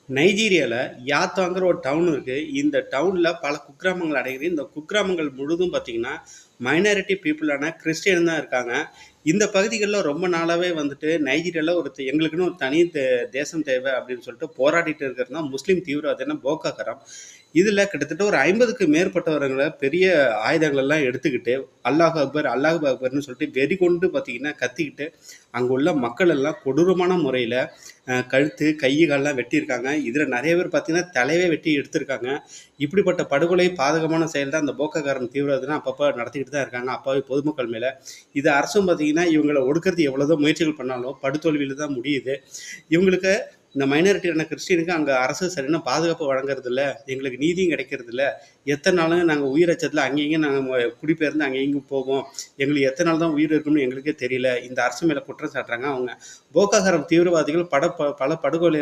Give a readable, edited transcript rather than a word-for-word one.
நைஜீரியால யாத்தாங்கிற ஒரு டவுன் இருக்கு. இந்த டவுன்ல பல குக்கிராமங்கள் அடங்கியிருக்கு. இந்த குக்கிராமங்கள் முழுதும் பார்த்தீங்கன்னா, மைனாரிட்டி பீப்பிளான கிறிஸ்டியன் தான் இருக்காங்க. இந்த பகுதிகள்ல ரொம்ப நாளாவே வந்துட்டு நைஜீரியால எங்களுக்குன்னு ஒரு தனி தேசம் தேவை அப்படின்னு சொல்லிட்டு போராடிட்டு இருக்கிறது தான் முஸ்லீம் தீவிரவாதியான போகோ ஹராம். இதுல கிட்டத்தட்ட ஒரு 50க்கு மேற்பட்டவர்கள பெரிய ஆயுதங்கள் எல்லாம் எடுத்துக்கிட்டு, அல்லாஹ் அக்பர், அல்லாஹ் அக்பர்ன்னு சொல்லிட்டு வெறிகொண்டு பார்த்தீங்கன்னா கத்திக்கிட்டு, அங்க உள்ள மக்கள் எல்லாம் கொடூரமான முறையில கழுத்து, கை, கால்லாம் வெட்டியிருக்காங்க. இதுல நெறைய பேர் பார்த்தீங்கன்னா, தலையே வெட்டி எடுத்திருக்காங்க. இப்படிப்பட்ட படுகொலை, பாதகமான செயல் தான் இந்த போக்கோ ஹராம் தீவிரவாதிகள் அப்பப்ப நடத்திக்கிட்டு தான் இருக்காங்க, அப்பாவி பொதுமக்கள் மேல. இது அரசும் பார்த்தீங்கன்னா, இவங்கள ஒடுக்குறதுக்கு எவ்வளவோ முயற்சிகள் பண்ணாலும், படுதோல்வியில தான் முடியுது. இவங்களுக்கு இந்த மைனாரிட்டியான கிறிஸ்டியனுக்கு அங்க அரசு சரியான பாதுகாப்பு வழங்குறதில்ல. எங்களுக்கு நீதியும் கிடைக்கிறதில்ல. எத்தன நாளுங்க நாங்க உயிர் அச்சத்துல அங்கேயும் இங்கேயும் நாங்க குடிபெயர்ந்து அங்கேயும் இங்கேயும் போவோம். எங்களுக்கு எத்தன நாள் தான் உயிர் இருக்கும்னு எங்களுக்கே தெரியல. இந்த அரசு மேல குற்றம் சாட்டுறாங்க அவங்க. போகோ ஹராம் தீவிரவாதிகள் பல படுகொலை